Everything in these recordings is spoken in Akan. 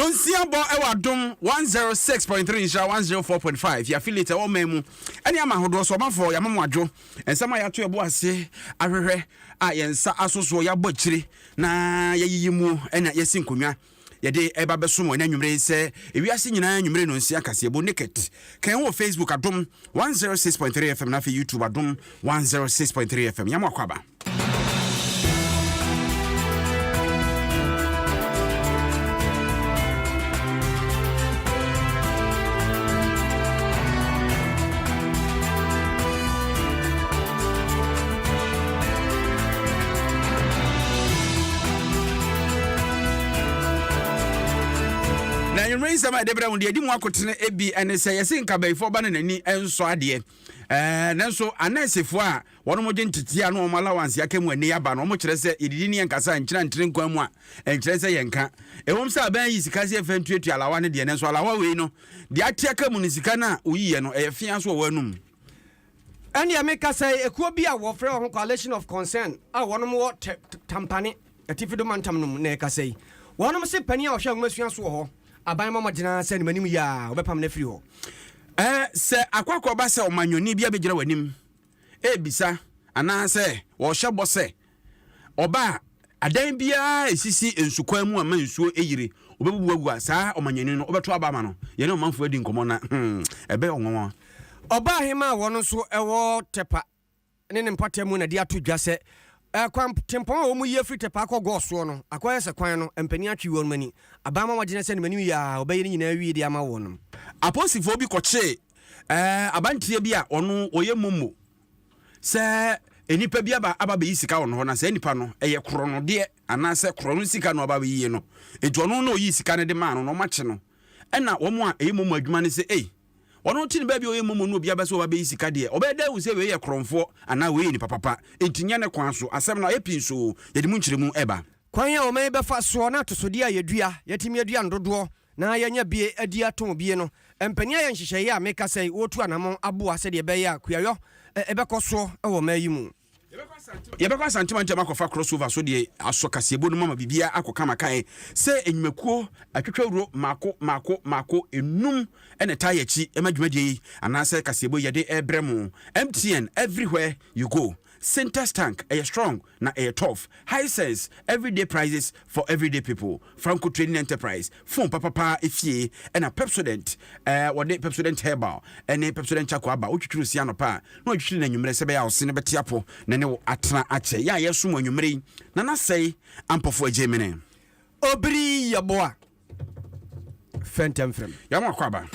Nonsia bo ewa Adom 106.3 insha 104.5 ya affiliate o memu ene ama hodo so mafo ya mamwadwo ensama ya to ebo ase ahwehwe a yensa asoso ya bokire na yayiyimu ena yesinkonwa yede eba besomo na nwumre se ewiase nyina nwumre Nonsia Kasiebo Naket kan wo Facebook Adom 106.3 FM na fe YouTube Adom 106.3 FM ya mwakwaba na yɛmrɛ nsɛm de bra wo de adi mu akotene ebi ene sɛ yɛse nka baifo ba nani enso ade nanso anasefo a wɔn mo gye ntetia no wɔn allowance yakamu ani aba no wɔn kyerɛ sɛ yedidi ne nkasa nkyira ntere nkwan mu a nkyerɛ sɛ yɛnka ɛwɔm sɛ aban yi sika sɛ fantuatu alawa ne de nanso alawa wei no de atia kamu ne sika na oyiye no ɛyɛ fia so wɔ anum ɛne ameka sɛ ekuo bi a wɔfrɛ ho coalition of concern a wɔn mo tampane atifido mantam no na ɛka sɛ wɔn mo se pani a ɔhwɛ ngmasua so wɔ hɔ aban mama gyina sɛ ne manim ya obepam na firi hɔ sɛ akwakɔ ba sɛ ɔmanyoni bia begyina wanim ebisa ana sɛ wɔhyɛ bɔ sɛ ɔba adan bia esisi nsukwan mu ama nsuo eyire obebubuagu saa ɔmanyoni no obeto aba ma no ye ne ɔmanfo adi nkɔmɔ na ɛbɛ ɔnwɔnwa ɔba hema a wɔno so ɛwɔ tepa ne ne mpatamu na de ato dwa sɛ kwan tempon a omu ye free tepa akɔ goso no akɔyɛ sɛ kwan no mpani atwi wɔn mani abama wagye sɛ ne mani ya obɛyɛ ne nyina wi de ama wɔn aposifo bi kɔkye abantie bi a ɔno oyɛ momo sɛ enipa bi aba be sika wɔn ho na sɛ enipa no ɛyɛ koro no de ana sɛ koro no sika no aba be yie no etu ɔno na oyi sika ne de ma no no makye no ɛna wɔn a ɛyɛ momo adwuma ne sɛ ono tini baby oye mumu no bia beso ba sika de obeda wu se we ye kromfo ana we ni papa entinya ne kwan so asem na epi so yedi mu nkyeremu eba kwan ya o me befa so na tosode a yedua yetimi adua ndodo na yanya bie adi aton bie no empani ya nhyehyeye a meka sei wotu anamo aboa se de be ya kuayo ebekoso e wo mayi mu yebekwa santima ntema kofa crossover so de aso Kasiebo no mama bibia akoka makan se enyimakuo atwetwawuro mako enum ene tayechi emadwumadie anase Kasiebo yede ebremu MTN everywhere you go Center tank a strong na a tough high sense everyday prices for everyday people Franco Trading Enterprise phone papa efie and a Pepsodent what the Pepsodent herbal and a Pepsodent chakwaba utwitru sia no pa na utwitru na nwumre se be ya ose ne betiapo na ne atena ache ya yesu nwumre na na sei ampofo agemene obri yaboa fentem frem ya makwaba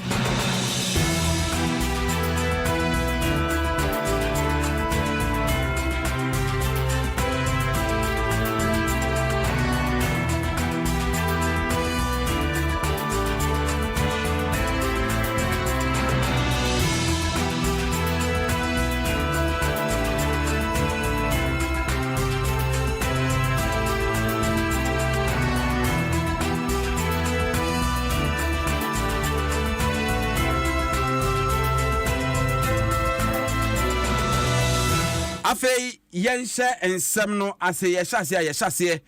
afei yense ensem no ase yɛhyase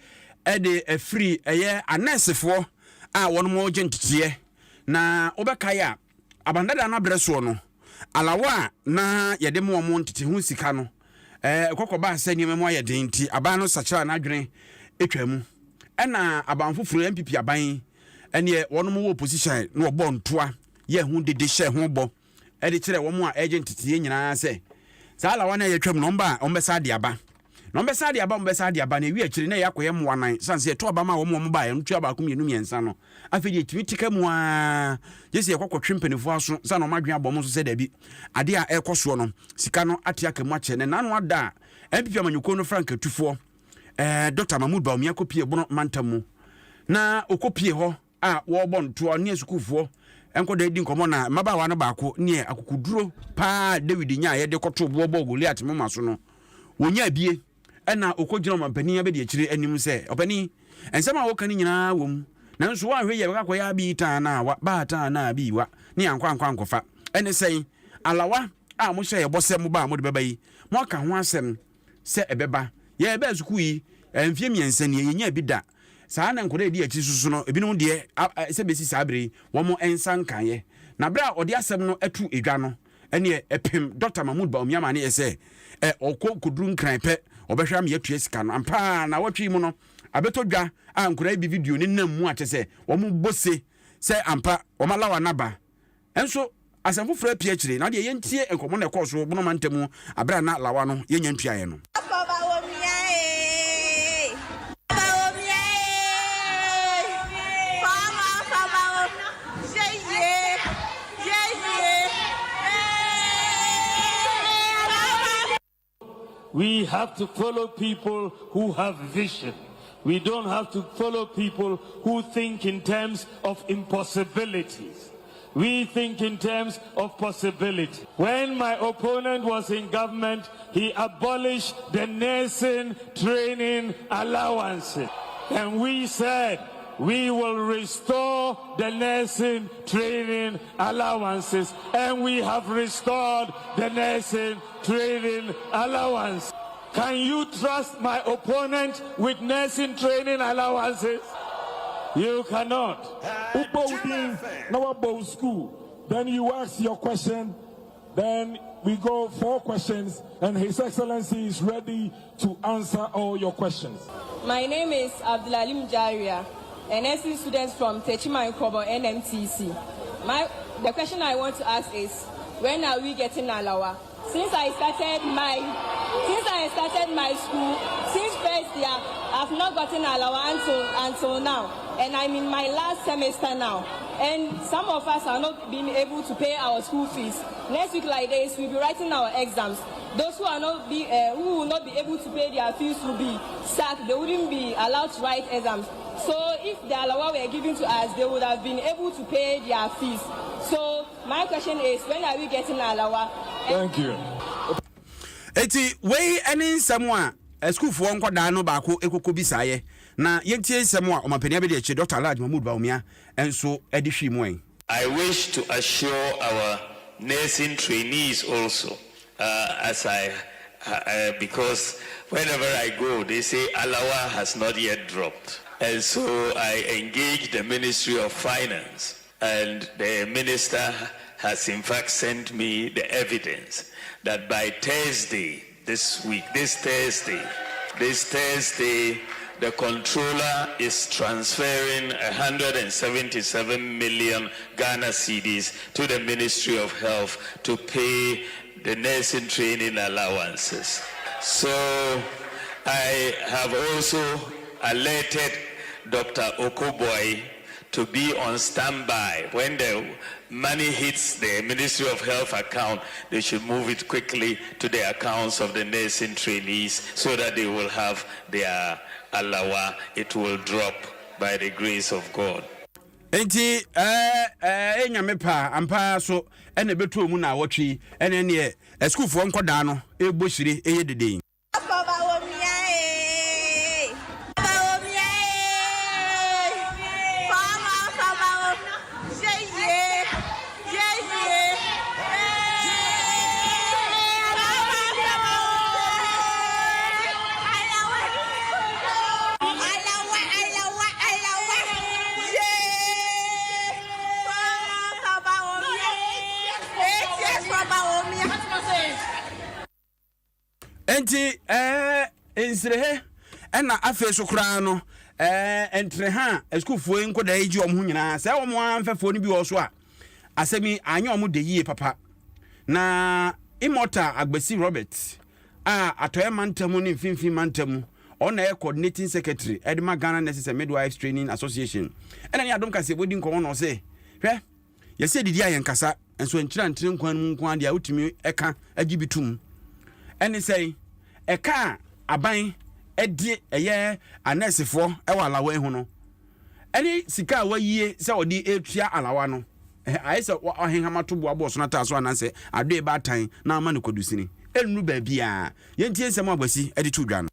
ɛde afiri ɛyɛ anesefo a wɔn mo gye ntete na obɛka ya abandada na breso no alawa na yɛde mo ntete ho sika no kokoba ase ni memo ayɛ den nti aban no sakyera na adwene etwamu ɛna aban foforo MPP aban ɛne wɔn mo wɔ position na wɔbɔ ntoa yɛ ho dede hyɛ ho bɔ ɛde kyerɛ wɔn mo a ɛgye ntete nyinaa sɛ sala wana ye twam nomba ombesa de aba ombesa de aba na wi akiri na yakoye mwanan sanse to aba ma wo mo ba ye ntu aba ko mienu miensa no afedi timitika mu a yesi ekokotwe mpanifo aso sa no madwen abom so se da bi ade a ekoso no sika no ate aka mu ache ne nanu ada MPP amanyuko no Frank Atufo Dr. Mahmoud Baumia kopie bono mantamu na okopie ho a wo bonto ne asukufo enko da di nkomo na mabawa no baako ne akukuduro pa David nya ye de koto bobo Goliath mama so no wonya bie na okogina mampani ya be de akire anim se opani ensema wo kan nyina wom nanso wa hwe ye be kakoya bi ta na wa ba ta na bi wa ne ankwa nkofa ene sei alawa a mo hye ye bose mo ba mo de beba yi mo ka ho asem se ebeba ye be azuku yi emfie miensa ne ye nya bi da saa na nkɔda edi akyi susu no ebinom deɛ sɛ besi saa bere wɔn ensa nkaeɛ na bere a ɔde asɛm no atu edwa no ɛne epem Dr. Mahmood Bawumia ma ne yɛ sɛ ɔkɔ koduru nkran pɛ ɔbɛhwɛ am yɛtua sika no ampa na wɔtwe mu no abɛtɔ dwa a nkɔda bi video ne nam mu akyɛ sɛ wɔn bose sɛ ampa wɔn alawa naba enso asɛm foforɔ apie akyire na deɛ yɛntie nkɔmɔ na ɛkɔɔ so bono mantamu abere na lawa no yɛnya ntuaeɛ no We have to follow people who have vision. We don't have to follow people who think in terms of impossibilities. We think in terms of possibility. When my opponent was in government, he abolished the nursing training allowances. And we said, we will restore the nursing training allowances. And we have restored the nursing training allowance. Can you trust my opponent with nursing training allowances? You cannot. School. Then you ask your question. Then we go 4 questions, and His Excellency is ready to answer all your questions. My name is Abdulalim Jaria, an nursing student from Techima Nkobo NMTC. The question I want to ask is, when are we getting Alawa? Since I started my school, since first year, I've not gotten Alawa until now. And I'm in my last semester now. And some of us are not being able to pay our school fees. Next week like this, we'll be writing our exams. Those who who will not be able to pay their fees will be sacked. They wouldn't be allowed to write exams. So if the Alawa were given to us, they would have been able to pay their fees. So my question is, when are we getting Alawa? Thank you. Eti wey any someone school for nkwadaa no baako ekoko bisaye na yentie nsɛm a ɔmapani abɛde akyi Dr. Alhaji Mahmood Bawumia enso ɛde hwi mu en. I wish to assure our nursing trainees also because whenever I go they say Alawa has not yet dropped, and so I engage the Ministry of Finance, and the minister has in fact sent me the evidence that by Thursday this Thursday, the controller is transferring 177 million Ghana cedis to the Ministry of Health to pay the nursing training allowances. So I have also alerted Dr. Okoboi to be on standby. When the money hits the Ministry of Health account, they should move it quickly to the accounts of the nursing trainees so that they will have their alawa. It will drop by the grace of God. Enti enyame pa ampa so ene betu mu na awotwi ene ne school fo nkoda no ebohire eyedede. Enti ensrehe ena afe so kra no entre ha eskufuo nkoda egi omho nyina se wo mo amfafo ni bi wo so a asemi anya omo de yie papa na Immortal Agbasi Robert atoye mantamu ni mfimfin mantamu ona e coordinating secretary Edma Ghana Nurses and Midwives Training Association ena ni Adom Kasiebo di nkomo no se hwe yese didi ayenkasa enso enkyira ntre nkwan mu nkwan dia utumi eka agibitum ene say eka aban edi eye anesefo ewa alawa ehu no ene sika awayie se odi etua alawa no ayese ohenhama to boa boso na taso ananse ado ba tan na ama ne kodusini enu ba bia yentie nsem Agbasi edi tudwa no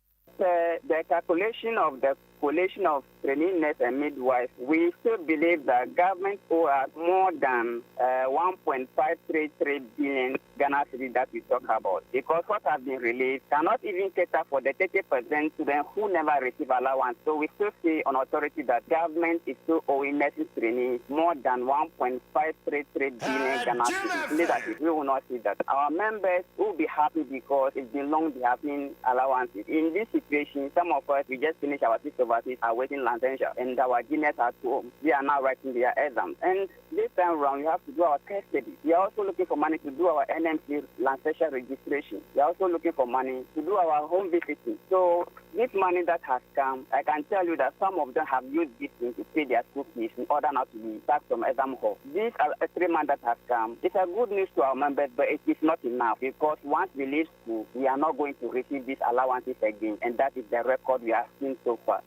the calculation of the coalition of training nurse and midwives, we still believe that government owe us more than 1.533 billion Ghana cedis that we talk about, because what has been released cannot even cater for the 30% students who never receive allowance. So we still say on authority that government is still owing nursing trainees more than 1.533 billion Ghana cedis. Leadership, we will not see that. Our members will be happy because it's been long they have been allowances. In this situation, some of us, we just finished our 6 overseas, are waiting licensure, and our juniors at home, they are now writing their exams. And this time around, we have to do our case study. We are also looking for money to do our NMC licensure registration. We are also looking for money to do our home visiting. So this money that has come, I can tell you that some of them have used this thing to pay their school fees in order not to be sacked from exam hall. This 3 months that has come, it's a good news to our members, but it is not enough, because once we leave school, we are not going to receive these allowances again, and that is the record we have seen so far.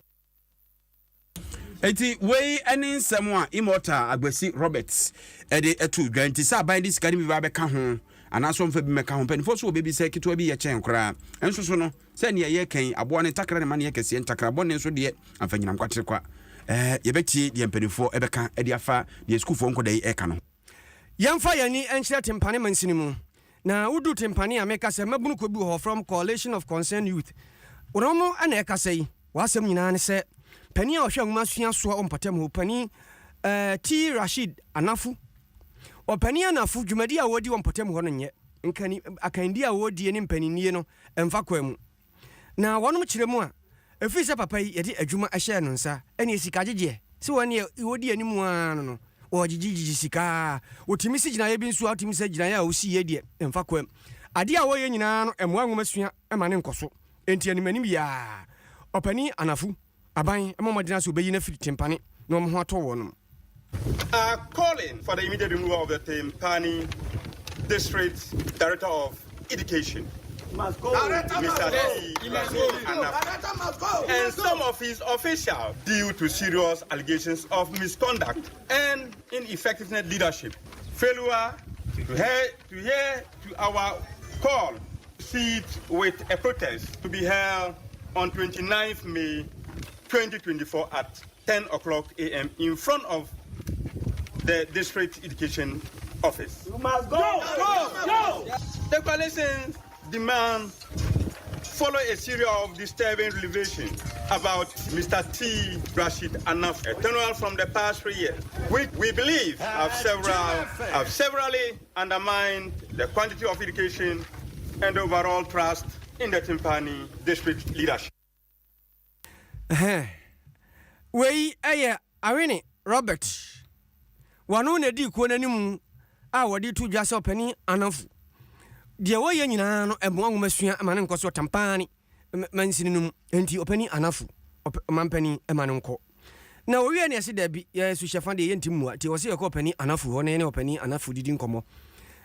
Eti wey ene nsɛm a immortal Agbasi Roberts ɛde ɛto dwa nti sɛ aban de sika ne bi ba bɛka ho anaso mfa bi mɛka ho panifo so obebi sɛ ketewa bi yɛ kyɛn koraa ɛnso so no sɛ ne yɛ kan aboa ne takra ne ma ne yɛ kɛseɛ ntakra bɔ ne nso deɛ amfa nyinam kwatere kwa yɛbɛtie deɛ mpanifo ɛbɛka ɛde afa deɛ schoolfo nkɔda yi ɛka no yɛmfa yɛni ɛnhyɛ tempane mansini mu na wodu tempane a meka sɛ mabunu kɔ bi wɔ from Coalition of Concerned Youth wono ɛna ɛka sɛ yi wasɛm nyinaa ne sɛ pani a ɔhwɛ nwoma sua soa ɔmpatam ho pani T Rashid Anafu ɔpani Anafu dwumadi a wɔdi ɔmpatam hɔ no nyɛ nkani akandi a wɔdi ne mpaninnie no ɛmfa kwa mu na wɔnom kyerɛ mu a ɛfiri sɛ papa yi yɛde adwuma ɛhyɛ no nsa ɛne sika gyegyeɛ sɛ wɔne wɔdi animu a no wɔgyegyegye sika wɔtumi si gyinaeɛ bi nso a wɔtumi sɛ gyinaeɛ a wɔsi yɛ deɛ ɛmfa kwa mu ade a wɔyɛ nyinaa no ɛmmoa nwoma sua ɛma ne nkɔ so enti animanim yaa ɔpani Anafu aban emomodina so beyi na fiti timpani no mo ho ato wonom calling for the immediate removal of the Timpani District Director of Education, Mr. T. and some of his officials due to serious allegations of misconduct and ineffective leadership. Failure to hear to our call, proceed with a protest to be held on 29th May 2024 at 10 o'clock a.m. in front of the District Education Office. You must go! The coalition's demand follow a series of disturbing revelations about Mr. T. Rashid Anaf, a tenure from the past 3 years, which we believe have severally undermined the quantity of education and overall trust in the Timpani district leadership. Wei eye Awini Robert wano na di ko nanim a wode to dwa se opani Anafu de wo ye nyina no emo anwoma sua ama ne nkoso tampani mansini num enti opani Anafu mampani ema ne nko na owie ne ase da bi ye su shefa de ye ntimu ati wo se ye ko opani Anafu ho ne opani Anafu didi nkomo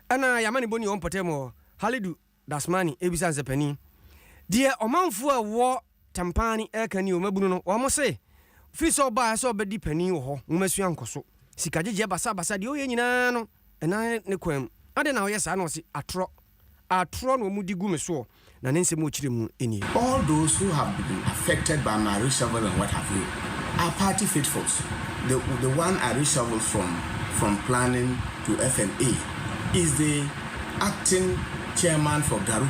ana yamane boni won potemo Halidu Dasmani ebisa nzepani de omanfo a wo tampani ekani o mabunu no wo mo se fi so ba so bedi pani wo ho nwomasua nkoso sikagyeje basa de o ye nyina no ena ne kwam ade na wo ye sa na o se atro no mu digu me so na ne nsem o kire mu eni. All those who have been affected by my reshuffle and what have you are party faithfuls. The one I reshuffled from planning to FNA is the acting chairman for Garu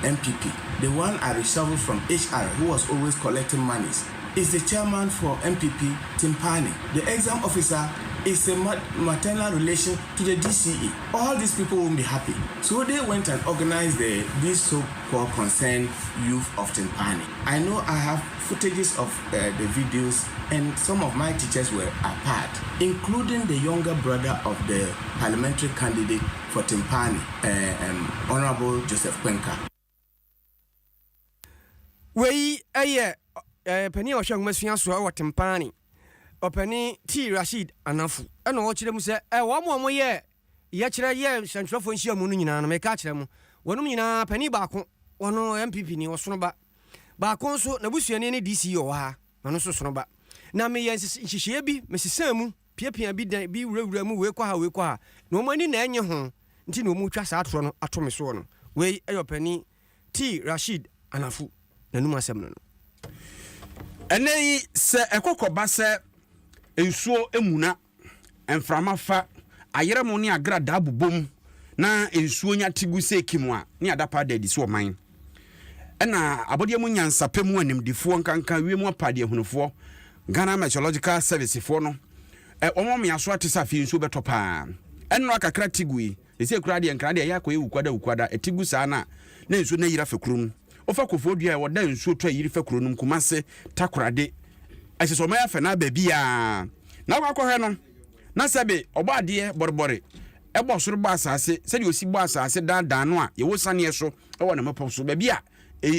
MPP. The one I reshuffled from HR, who was always collecting monies, is the chairman for MPP Timpani. The exam officer is a maternal relation to the DCE. All these people won't be happy. So they went and organized these so-called concerned youth of Timpani. I know I have footages of the videos, and some of my teachers were apart, including the younger brother of the parliamentary candidate for Timpani, Honorable Joseph Kwenka. Wei aye pani o hwang masua so wa Timpani opani T Rashid Anafu ena o kire mu se wo mo ye kire ye hwantwafo nhia mu no nyina no me ka kire mu wonum nyina pani baako wono MPP ni wosono ba ko nso na busuani ne DC o ha no so sono ba na me ye nhihye bi mesisa mu piapia bi dan bi wurawura mu we kwa ha na o mani na enye ho nti na o mu twa sa atoro no atome so no wei ayopani T Rashid Anafu nanum asem no Ene se ekokoba se ensuo emuna enframa fa ayere mo ne agrada abobom na ensuo nya tigu se kimu a ne adapa da di so man ena abode mu nyansape mu animdifo nkanka wiemu apade hunufo Ghana Meteorological Service fo no omo me aso ate sa fi ensuo betopa enno akakra tigui ese kura de nkra de yakọ ewukwada etigu sa na ensuo na yira fekurum ofa kofo dua wo da ensuo to yiri fekurunum kumase takorade asiso ma yafa na babia na akọhwe no na sebe obade borbore ebo soro ba asase se de osi bo asase dan no a ye wo sane so e wo na mepo so babia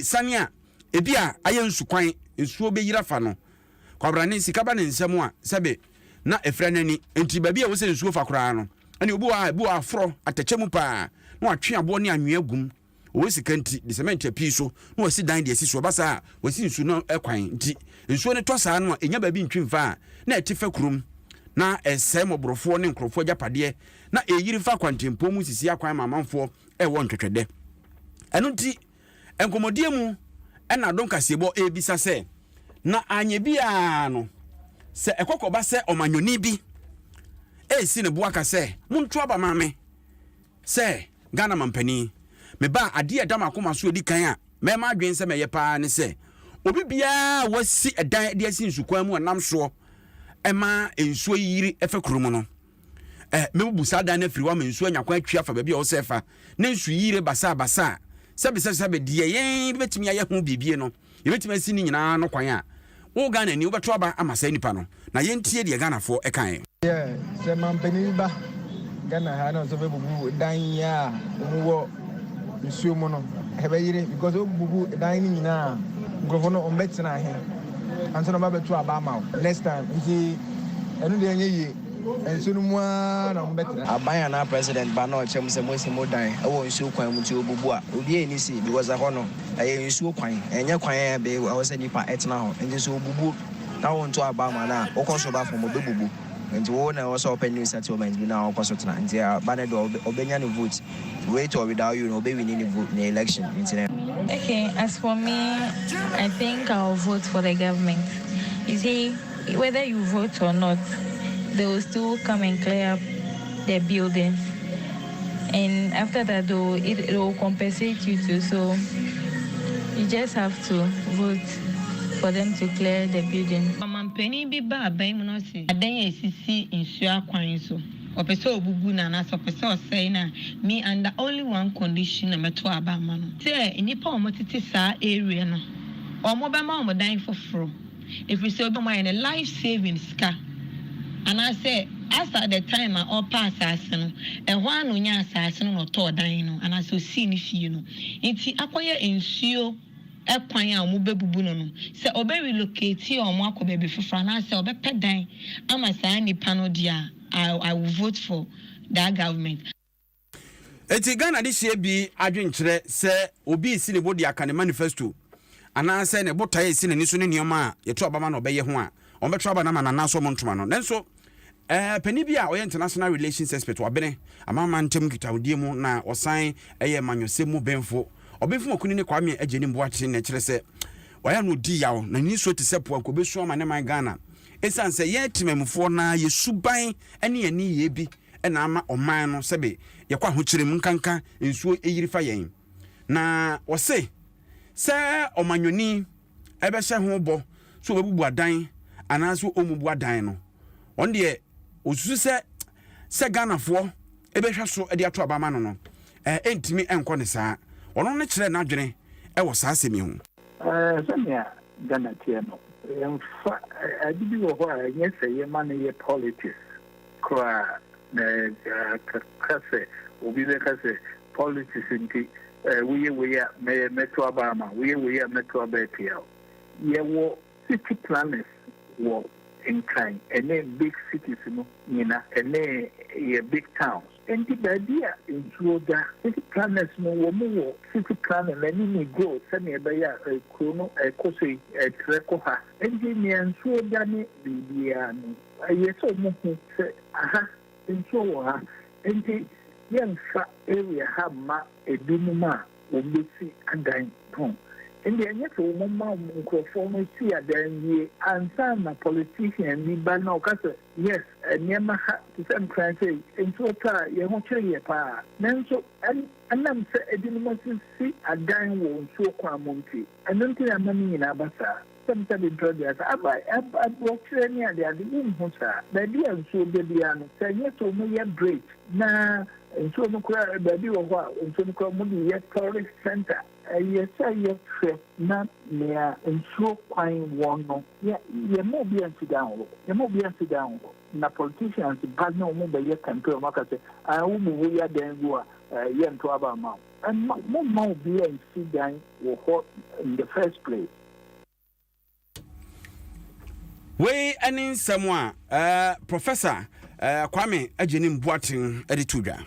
sane a ebia ayensu kwan ensuo be yira fa no kwabrane sikaba ne nsem a sebe na efra nani enti babia wo se ensuo fa kora no ene obu a afro atachemu pa na watwe abo ne anwe agum o sikanti de cement api so na wasi dan de asi so basa wasi nsu no ekwan nti nsuo ne tosa no enya ba bi ntwimfa na etifa kurum na ese mobrofo ne nkrofo japade na eyiri fa kwantempo mu sisi akwan mamanfo ewo ntwetwede eno nti enkomodie mu ena Adom Kasiebo ebisa se na anye bia no se ekokoba se omanyoni bi esi ne boaka se muntu aba mame se Ghana mampani meba ade edam akoma so odi kan a mema adwen se meye pa ne se obi bia wasi edan de asi nsukwan mu anam so ema ensuo yiri efe kurum no mebubu sada na firi wa me ensuo nyakwa atwi afa ba bia wo sefa na ensu yire basa sebe die yen betimi aye ho bibie no yebetimi asi ni nyina no kwan a wo Ghana ni wo beto aba amasa nipa no na yentie de Ghana fo ekan se mampani ba Ghana ha na so bebubu dan ya wo nsuo mu no hebeyire because obubu dan ni nyina grofo no ombetina he anso no ba beto aba ma next time nti enu de enye ensuo mu na ombetina abanya na president ba na o chem se mo dan e wo nsuo kwan mu ti obubu a obi eni si because aho no aye nsuo kwan enye kwan be wo se nipa etna ho nti so obubu na wo nto aba ma na okoso ba fo mo bebubu nti wo na wo so open new settlement bi na okoso tna nti ba na do obenya no vote wait or without you no be winning the vote in the election. Okay, as for me, I think I'll vote for the government. You see, whether you vote or not, they will still come and clear up the buildings. And after that, though, it will compensate you too. So you just have to vote for them to clear the building. Penny be bad, Baimonosi. I then see in Shua Quinso. Opeso bubu na na so peso say na me under only one condition na meto abama no say nipa omotete sa area no omo be ma omo dan foforo if we say obi ma in a life savings ka and I say as at the time I all pass asase no e ho anu nya asase no to dan no and I so see ni fie no nti akoye ensuo ekwan a omo bebubu no no say obe relocate omo akobe be foforo na say obe pedan ama sa nipa no dia I will vote for that government. Eti Ghana this year be adwenkyere se obi isi ne body aka ne manifesto ana se ne botae isi ne niso ne nioma ye to abama no beye ho a on beto aba na manana so montoma no nenso pani bia o international relations expert wabene amama ntem kitawdie mu na osan eye manyose mu benfo obefo okuni ne kwame ageni mboate ne kire se waya no di yawo na niso te se po akobesu ama ne man Ghana esanse ye timemfo na ye suban ene ani ye bi ena ama oman no sebe ye kwa hokyerem nkanka ensuo eyirifa yen na wose se omanyoni ebe hye ho bo so bebubu adan anaso omubu adan no onde osusu se Ghana fo ebe hwe so ede ato abama no no entimi enko ne saa ono ne kire na adwene e wo saa semi ho semia Ghana tie no I did you yes, a money politics. Cry, Casse, will be the Casse, politics in we are Metro Obama, we are Metro Betia. Ye were city planners were in kind, and then big cities, you know, and then big towns. And the idea is that city planners no more city planner and any go send me a chrono a cosi a trecoha. And the man so done the yes or more say aha and so on. And the young area have ma a dunuma will be see and dying home. in the end, so Mamma microphone see a then and some politician, the banner, yes, and Yamaha to some crime say, in total, you won't tell you, pa. Then so, and I'm saying, I didn't see a dying wound so quamunti, and don't think I'm money in Abasa. Sometimes in projects, I work training at the other room, baby, and so baby, and say, yes, so may break. Now, and so no cry, baby, or what, and so no come yet tourist center. Yes, yes, not near and so fine one. Yeah, you may be and sit down. You may be and sit down. Na politicians, but no more by your campaign market. I won't be here then go yen to our mouth. And more be and sit down or what in the first place. We any someone, Professor Kwame Ejenim Boating Edituda.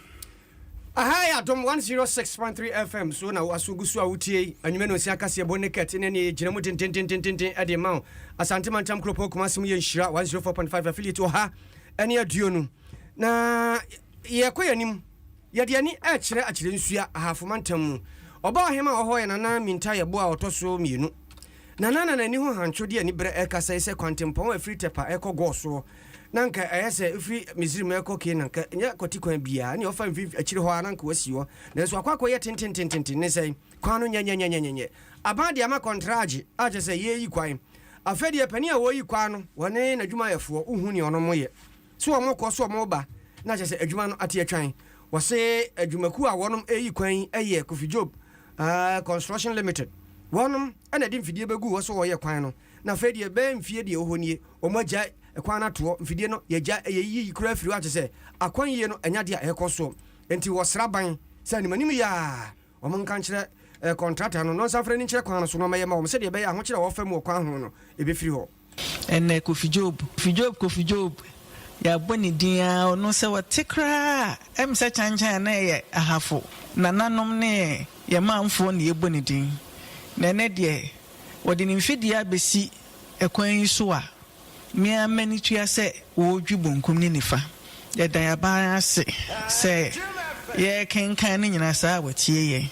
Hi, Adom 106.3 FM. So now asugusu awutie anwumeno Naket Kasiebo Naket ne gyinamu tintintintintin ade ma asante mantam kropo kumasem ye nhira 104.5 affiliate ha ene aduonu na ye koyanim ye de ani a kyerɛ nsua ahafo mantam oba hema oho ye nana minta ye bo a otoso mienu nana nani ho hanchode ani bre ekasa ise kwantempon afiri tepa ekogo so nanka ayese ifri Misrim eko ke nanka nya koti kwan bia ne ofa mfi akire ho ananka wasi ho nanso akwakọ ye tintintintin ne sei kwano nya abade ama contrage aje se ye yi kwan afedi pani a wo yi kwano wone na dwuma yefo uhu ne ono moye so o mokọ so o moba na je se adwuma no ate atwan wose adwumaku a wonom eyi kwan eye Kofi Job Construction Limited wonom ana di mfidie begu wo so wo ye kwan no na afedi be mfie de ohonie o magya ekwana to mfidie no yeja yeyi kura afiri wa se akwan yie no enya dia ekoso enti wo sraban se ni manim ya o mon kan kire contractor no no safre ni kire kwan so no maye ma o se de be ya ho kire wo fam wo kwan ho no e be firi ho ene Kofi Job ya boni dia ono se wa tikra em se chanchan na ye ahafo nananom ne ye manfo ne ye boni din na ne de wodi ni mfidie abesi ekwan yi so a mia mani tua se wo dwubonkum ni nifa ye dan aba se ye kenkan ni nyina sa watie ye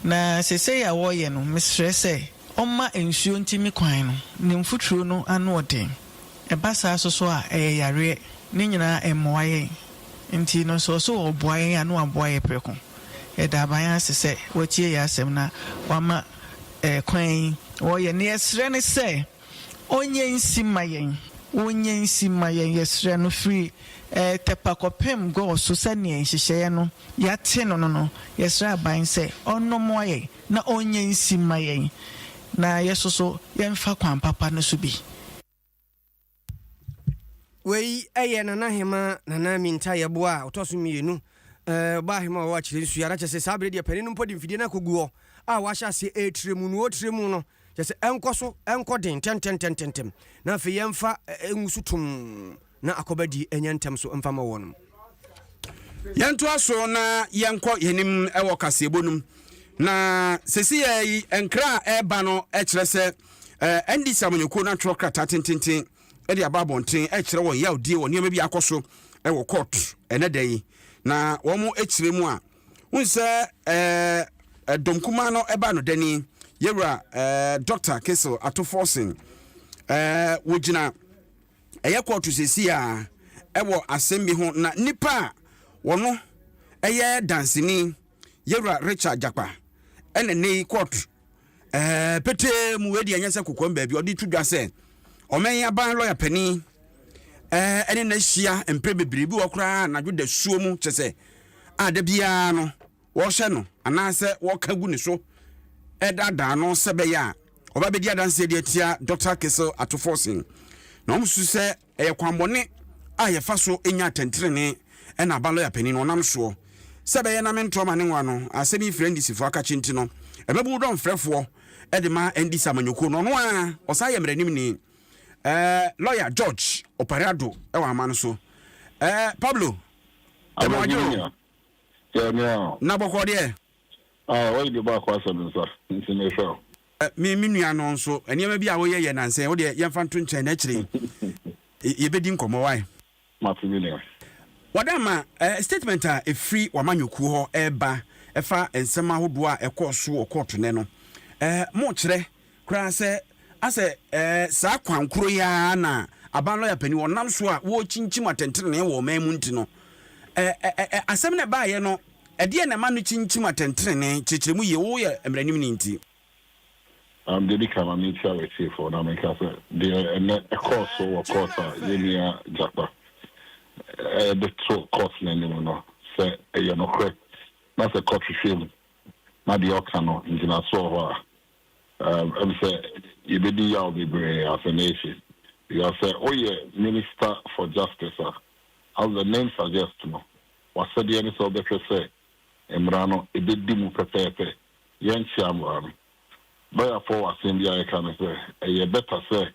na se ya wo ye no misre se omma ensuo ntimi kwan no ni mfuturo no ano oden e basa so a yare ni nyina emoaye nti no so oboaye anu aboaye preko e da ban se watie ya asem na wama kwan wo ye ne esre ne se onye nsimayen yesre no free tepakopem go so sane nhihye no yate no yesre aban se onomoye na onye nsimayen na yesoso yemfa kwan papa no so bi wei eye nana hema nana minta yebo a otoso mienu ba hema wa kyire nsu yara kyese sabre de pani no mpodi mfidie na koguo a wa hya se etremu no otremu no kyese enkoso enkodin tentem na fe yemfa engusutum na akobadi enyentem so emfa ma wonum yento aso na yenko yenim ewo Kasiebonum na sesi yi enkra eba no ekire se endi samanyoko na trokrata tintintin e de ababonten ekire won yaudie won niam bi akoso ewo court enedai na wo mu ekire mu a unse domkuma no eba no dani yewra Dr. Kesel atoforcing wogina eye court sesi a ewo asem bi ho na nipa wono eye dansini yewra Richard Jakpa ene nei court pete mu wedi anyase kokomba bi odi tudwa se omen aban lawyer pani ene na hia empre bebribi wokra na dwoda suo mu chese ada bia no wo hye no anase wo kagu ni so edada no sebe ya oba bedi adanse de atia Dr. Kesel atoforcing na omsu se kwambone ayefa so enya tentrene ena aban lawyer pani no nam so sebe ya na mento ma ne nwa no asemi friend sifo aka chinti no ebebu don frefo edema endi samanyoko no no a osa yemranim ni lawyer George Operado ewa amano so Pablo Emajo na boko de why the back was on sir in show me nua no so eniema bi a wo ye na nsen wo de yemfa nto nchen na kire yebedi nkomo why ma familiar wadama statement a free wamanyoku ho eba efa ensema hodo a ekoso court ne no mo kyerɛ kura sɛ asɛ saa kwankoro ya na aban lawyer pani wonam so a wo chinchim atentene wɔ man mu ntino asɛm na baayɛ no ɛdeɛ na ma no chinchim atentene kyerɛkyerɛmu ye wo yɛ emranim ne nti Dedi kama meeting with you for na make us a course or course yenia japa the two course na no say you know correct that's a court film na the okano ngina so am say you be di yaw be brave as a nation you say oh yeah minister for justice as the name suggests no was said the any so be say emrano e be di mu pepepe yen chiamrano therefore, I think I can say, a better say,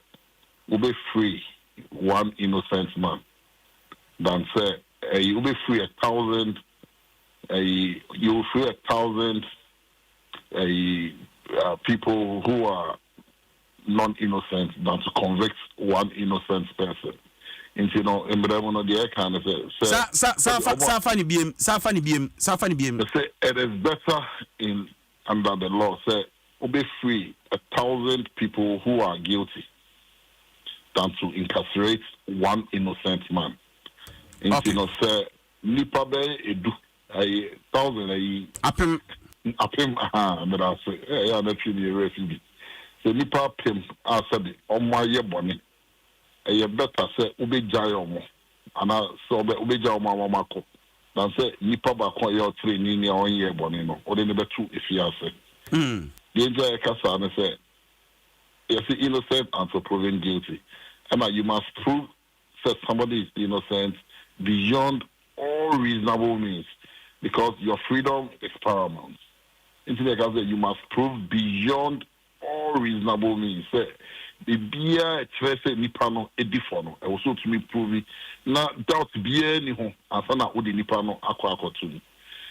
will be free one innocent man than say, you will be free 1,000, you will free 1,000 people who are non-innocent than to convict one innocent person. And you know, in the air kind of say, it is better in under the law, say, will be free 1,000 people who are guilty than to incarcerate one innocent man. And you know, say, nipa be edu 1,000 apem but I say, yeah, that's the refugee. So nipa pim I said, oh my ye bonny. A better say, ube jayomo, and I saw ube jayoma mako. Than say, nipa ba kwa your train in your own ye bonny no, or then the two if you say. The entire Kasa say, yes, innocent until proven guilty. Emma, you must prove that somebody is innocent beyond all reasonable means because your freedom is paramount. Into the Kasa, you must prove beyond all reasonable means. Say, the beer, Trese, Nipano, Edifono, and also to me prove now doubt beer any home, and Sana Udi Nipano, Aqua to me.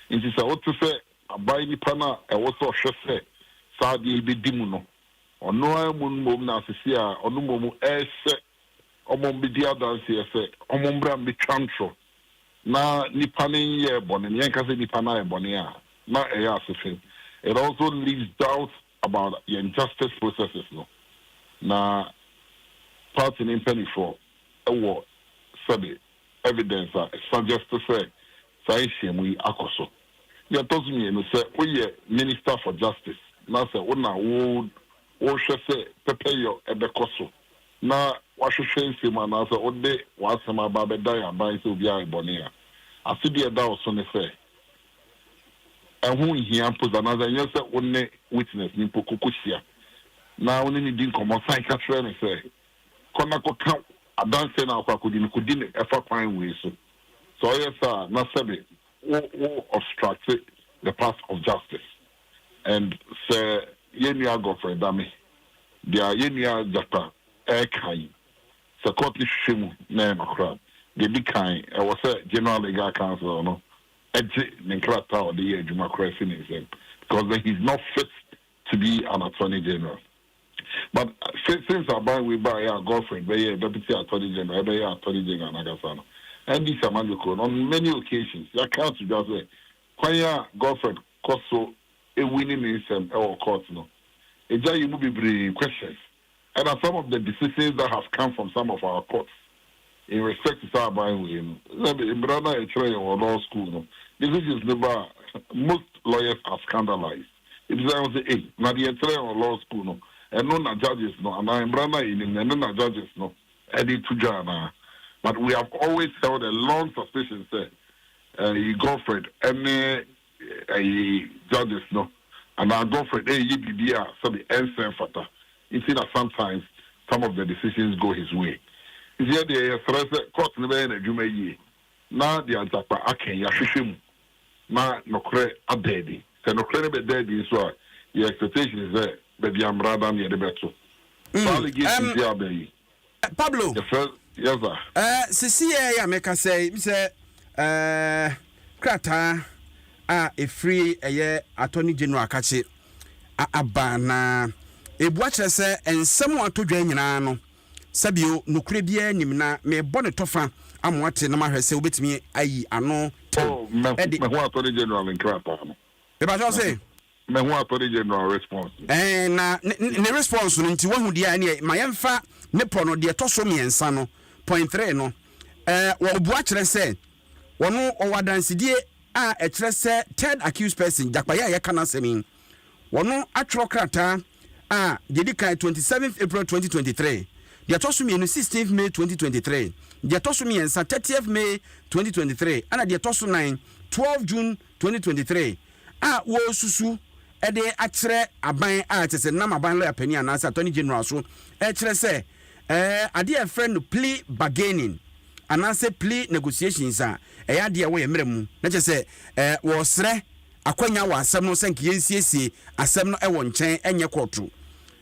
Into the what to say, I buy Nipana, and also say. Sadi be dimuno. Or no mun na sisia, or no momu ese, or mombi dia dance ese, or mombram be chantro. Na nipani ye bonin, yankase nipana bonia, na ea sefin. It also leaves doubts about the injustice processes. No. Na party in penny for a war, sabi, evidence suggests to say, Saishim we akoso. You told me, and say, oh yeah, Minister for Justice. Na say una wo hwese pepeyo ebekoso na wahwehwe nsema na say ode wasema ba be dan aban se obi aibone a asidi eda oso ne say ehun hia poza na say yes one witness ni pokokosia na one ni din komo sai ka tre ne say kona ko ka adan se na akwa kodi ne efa kwan we so yes sir na sabe wo obstruct the path of justice. And say, Yenia Godfrey Dami, they are Yenia Jata, Kai, Sakoti Shimu, name of crowd. They be kind, I was a general legal counsel, no, Edge Ninkrata or the year Juma Crescent is because then he's not fit to be an attorney general. But since I buy, we buy our girlfriend, by a deputy attorney general, by a attorney general, Nagasano. And this Amanduko, on many occasions, I can't just say, Kwaya girlfriend, Koso. A winning in some court, no. A judge will be bringing questions. And some of the decisions that have come from some of our courts in respect to our buying, in Brana, a train or law school, no. This is never, most lawyers are scandalized. If I was say, hey, now the train or law school, no, and none are judges, no, and I'm Brana in, and none are judges, no, Eddie Tujana. But we have always held a long suspicion, say, Godfrey, any judges no, and our girlfriend EBBR so the answer fata. You see that sometimes some of the decisions go his way. Is here the court never in a Jume now the Antapa Aken Yashishim na nokre adedi. So nokre be dedi so the expectation is there baby I'm rather near the better. Pablo. Yes sir. Sisi ya make say krata a free attorney general kache abana ebua kire se ensem atodwa nyina no sabio nokure bia nim na me bone tofa amoate na mahwese obetimi ayi ano me ho attorney general in krata no be ba say me who attorney general response na ne response no nti wahu dia ne ma yemfa ne pono de to so miensa no point 3 no wo bua kire se wono owadansidie a e kire se third accused person jakpaya ye kana semi wono atworo krata a dedi kan 27th April 2023 de to so mienu 16th May 2023 de to so miensa 30th May 2023 ana de to so 9 12 June 2023 a wo susu ede akire aban a tese nam aban lawyer pani anasa attorney general so e kire se ade a friend plea bargaining anasa plea negotiations a ya de wo ye mremu na tese wo sre akwanya wa asem no senke yensiesie asem no e wo nchen enye kotu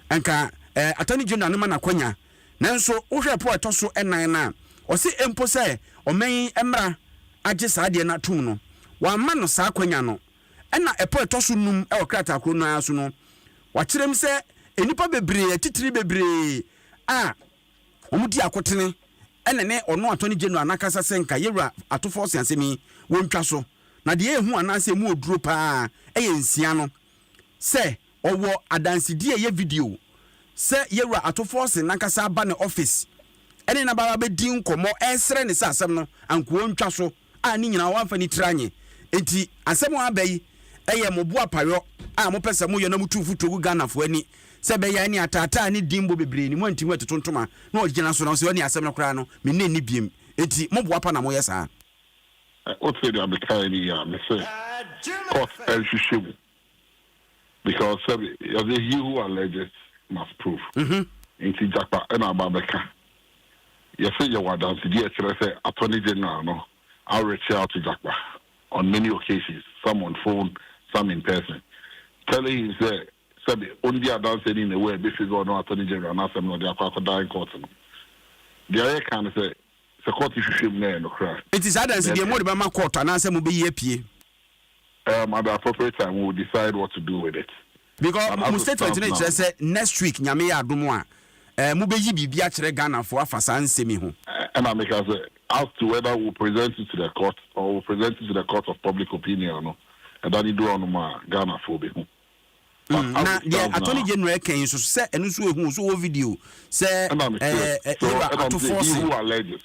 anka attorney general no na akwanya nanso wo hwe po etoso enan na o se empo se omen emra age saade na tum no wa ma no sa akwanya no ena epo etoso num e okrata kro no aso no wa kirem se enipa bebre titiri bebre a omudi akotene ena ne ono attorney general anakasa senka yewra atofo se asemi wontwa so na de ehu anase mu oduro pa eyensia no se owo adansidie ye video se yewra atofo se nakasa ba ne office ene na baba be din komo esre ne sa asem no anko ntwa so a ni nyina wa fa ni tranye enti asem wa bayi eye mobu apayo a mo pese mo yo na mutu futogu Ghana fo ani se be ya ni atata ni dimbo bebre ni mo ntimu etotontoma na ogina so na so ni asem no kra no me ni biem enti mo bo apa na mo yesa what say the American ya me say court elshishibu because he who alleges must prove enti jakpa na babeka you say you want to see say attorney general no I reach out to jakpa on many occasions, some on phone, some in person, telling him say only a dance in the way this is no attorney general and ask them no they are dying court. The other can say the court issue no cry. It is others the more the court and answer will be ye. At the appropriate time we will decide what to do with it. Because we statement today say next week nyame ya adomo a mu be yi bibia kire Ghana for afasa nsemi ho. And I make us as to whether we'll present it to the court or we'll present it to the court of public opinion, no, and then you do on Ghana for me. Now, the attorney general can so say and so video say to force who alleges.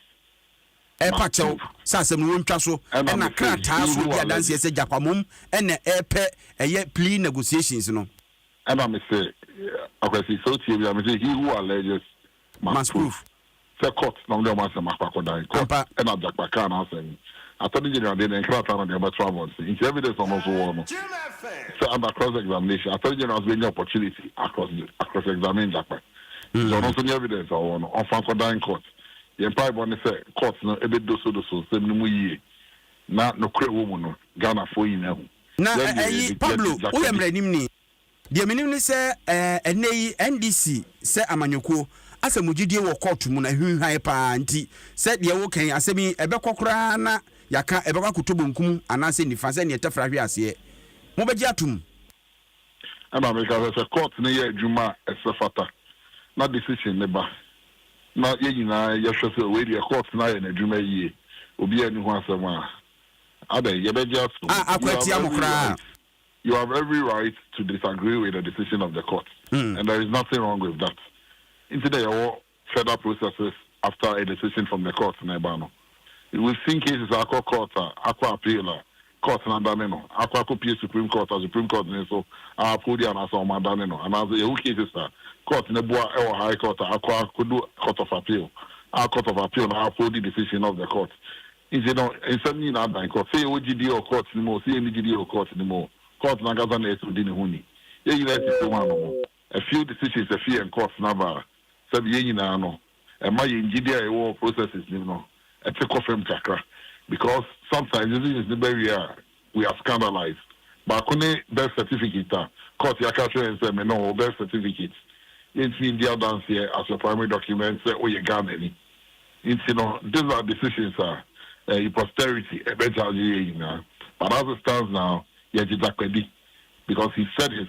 Pacho sasem wontwa so na krata so dia dance say japamum na epe plea negotiations no. And I say okay so say he who alleges must prove. The court now the master makwakodan court and Jakpa can answer attorney general then enkrata na the travel in evidence on also one so under cross examination attorney general has been the opportunity across examine Jakpa so also the evidence on fankodan court the empire bone say court no ebe doso sem no yi na no kre wo mu no Ghana fo yi na hu na Pablo wo yemra nim ni de menim ni say enei NDC say amanyoko asa mujidie wo court mu na hwinhwan pa nti se de wo kan asemi ebekokora na yaka ebekwa kutobonkum anase nifa se ne tefra hwe ase mo beji atum ama me ka se court ne ye adwuma esefata na decision ne ba na ye nyina ye hwe se we de court na ye na adwuma yie obi ani ho asema ada ye beji atum akwati amokra you have every right to disagree with the decision of the court and there is nothing wrong with that. Into the further processes after a decision from the court in Ebano. We've seen cases aqua court, aqua appeal, court and Danino, aqua copy Supreme Court or Supreme Court, so our Podian as on Mandanino, and as the cases court in the Boa or High Court, aqua could do court of appeal, our court of appeal, our the decision of the court. In some in our court, say OGD or court anymore, say NGD or court anymore, court Nagazan is within the Huni. A few decisions, a few and courts never. No, and my engineer war processes, a take off from Kakra. Because sometimes this is the barrier we are scandalized. But only birth certificate, court Yakasha and say, no, birth certificate. It's in the dance here as a primary document, say, oh, you got any. It's, these are decisions, posterity, a better, but as it stands now, because he said it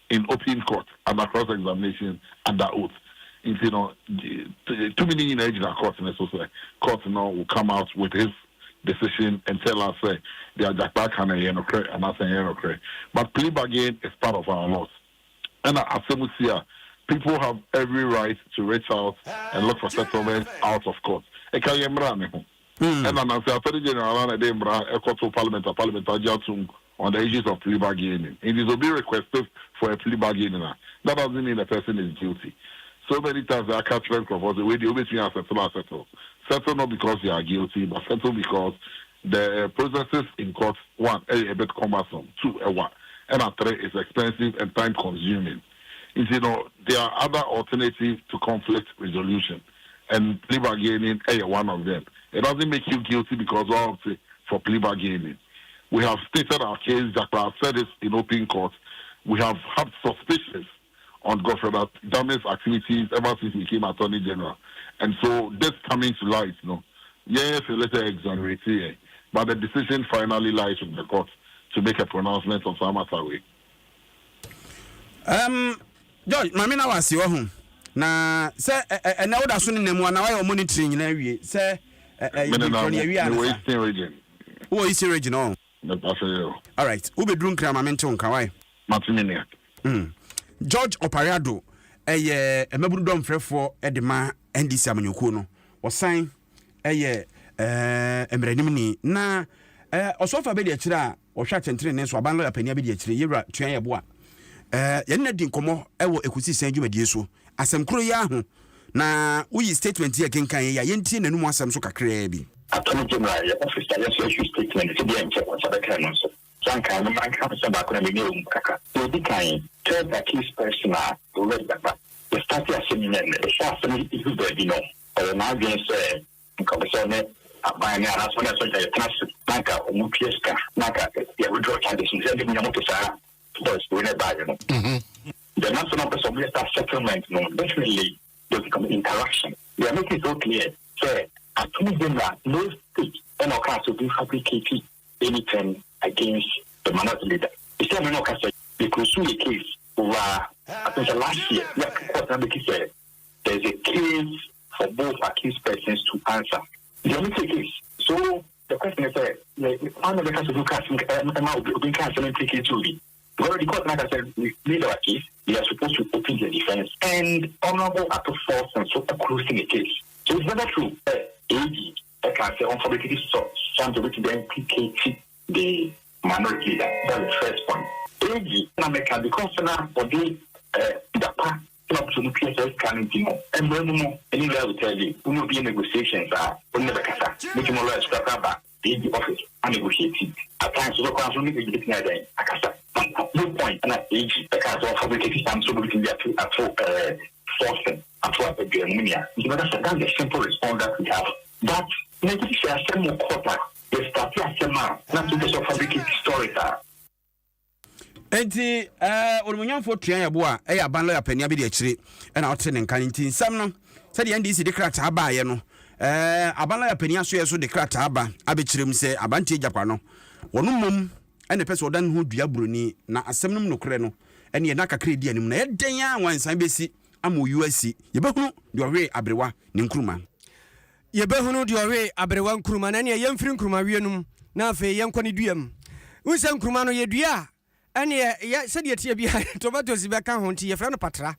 in open court, under cross examination, under oath. Too many in age court and so court now will come out with his decision and tell us they are just back and I'm saying but plea bargain is part of our laws. And as we see, people have every right to reach out and look for settlement out of court. And I'm saying, Attorney General and a court of parliament on the issues of plea bargaining. It is will be requested for a plea bargaining. That doesn't mean the person is guilty. So many times I catch them for the way they always mean settle. Settle not because they are guilty, but settle because the processes in court, one, a bit cumbersome, two, and three is expensive and time consuming. You know, there are other alternatives to conflict resolution, and plea bargaining is one of them. It doesn't make you guilty because of for plea bargaining. We have stated our case, that I said this in open court. We have had suspicions on Godfrey Dami's activities ever since he became Attorney General. And so this coming to light, yes, let's exonerate here, but the decision finally lies with the court to make a pronouncement on some other way. George, mamina was your home. Na say and now that's when nemu na why monitoring na wie say Eastern region. Oh, Eastern region oh. All right. Ube drun kra mamento nka why? Martininia. George Opariado maburu dom frefo edema NDC amanyoko no. Osan emranim ni na osofa be de akira o hwa tentre ne so aban lo apania be de akira yewra tuan ye boa. Yenna di nkomo ewo ekusi san dwumadie so asem kro ya ho na uyi statement ye kenkan ya yenti nanum asem so kakra bi Attorney General ya officer ya so statement to be enche on sabaka no so sanka no man ka so ba ko na me o kaka so di kan third accused person to read that the start ya seminar the shaft is be no or na again say nko ne abanye ara so na so ya trust naka o mu pieska naka ya withdraw charges in the nyamoto sa does when a bag. The National Assembly settlement, definitely there become interaction. We are making it so clear. So, Attorney General, no state and our council do fabricate anything against the minority leader. It's not no council. They could sue a case over, I think last year, there's a case for both accused persons to answer. They only take case. So, the question is, one of the council who can't take it to be. Because the court, like I said, we made our case, we are supposed to open the defense, and honorable after force and so closing the case. So it's never true. AG, I can say, unfabricated something which then implicate the minority leader. That's the first point. AG, America, because now for the part of the PSS coming to and when anywhere will tell you, we will be in negotiations, we never can, which more or less back the office and negotiating. At times, we can't only be getting at Akasa. No point, and at age, the kind of fabricated some so we can get to forcing at the Germany. That's the simple response that we have. But maybe share some more quarter, the start to not to the fabricated story. Enti orumunyanfo tuan ya boa aban lawyer pania bi de akire na ote ne nkan ntin sam no se de NDC de krata aba ye no aban lawyer pania so ye so de krata aba abekirem se abante japwa no wonu mom ene pese odan ho dua broni na asem no nokre no ene na kakra di anim na yeden ya wansan besi ama USC yebehunu de owe abrewa ne nkruma yebehunu de owe abrewa nkruma na ne yemfiri nkruma wienum na afa yenkone duam unse nkruma no yedua ene ya sede tie bia tomatoes be ka ho nti yefra no patra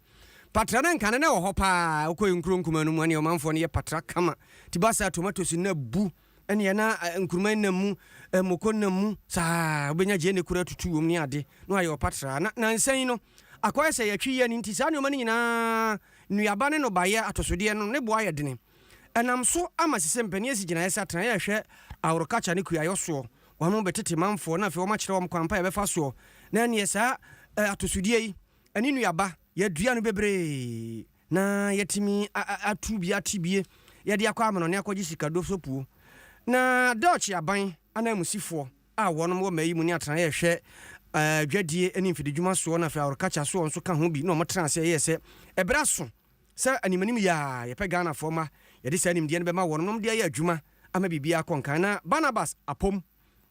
na nkane na wo ho pa okoy nkruma no mu ene omanfo ne ye patra kama tibasa tomatoes na bu ene na nkruma na mu moko na mu sa obenya je ne kura tutu wom ni ade no ayo patra na nsan no akoye se yatwi ye ni nti sa ne oma nyina nuaba ne no baye atosode no ne boa ye dene enam so ama sese mpani asigina ye satran ye hwe awrokacha ne kuya yoso wano betete manfo na fe wo ma kire wo mkwampa ye befa so na ne sa atosode yi ani nuaba ye dua no bebre na yetimi atubi atibie ye de akwa amano ne akwaji sikado sopuo na dochi aban anamusifo wono wo mayi mu ni atran ye hwe dwadie ani mfididwuma so na fe awrokacha so nso ka ho bi na omotran se ye se ebra so se animanim ya ye pe Ghana forma ye de se animdie ne be ma wono nom de ye adwuma ama bibia konkan na Barnabas apom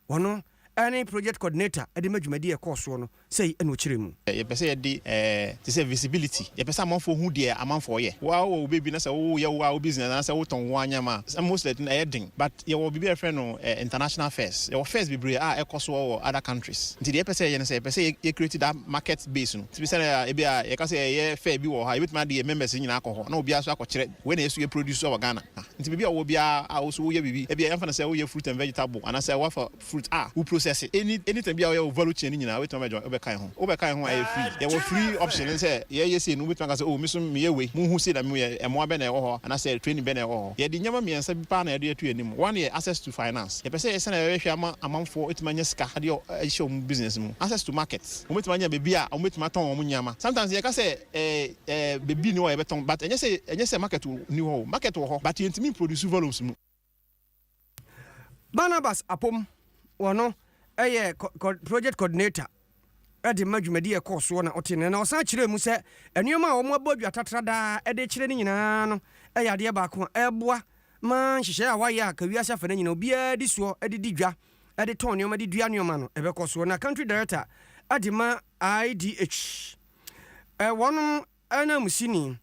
wono any project coordinator at the Majumadi course one say and which room. You say to say visibility. You say amount for who dear amount for ye. Wow, baby, na say oh ya wow business na say what on one yama. Some most let na heading, but you will be a friend of international affairs. Your affairs be brave a course or other countries. Until the say you created that market base. To be said, you can say fair be or with my dear members in alcohol. No be as I could when you produce over Ghana. Until be be also ye be a infant say oh fruit and vegetable and I say what for fruit who process it. Anything be our value chain in our way to overcome free. There were free options. Say yeah say no with say oh me way who say that me e mo be na ho and I say training be na ho. Ye di nyama me ansa bi pa na e do anim. One year access to finance. You say say na we hwe amount for it manya sika de show business mu. Access to markets. We met manya baby a we met ma ton wo nyama. Sometimes you can say baby ni wo e beton but enye say market ni ho. Market wo ho but you ntimi produce volumes mu. Barnabas Apom wono project coordinator at the Majumadi course one or tin and I was actually mu say enwoma wo mo abodwa tatrada e de kire ni nyina no yade ba ko eboa man hihye awaya ka wiase afa nyina obia di so e de didwa e de ton nyoma de dua nyoma no e be course na country director adima IDH wono ana musini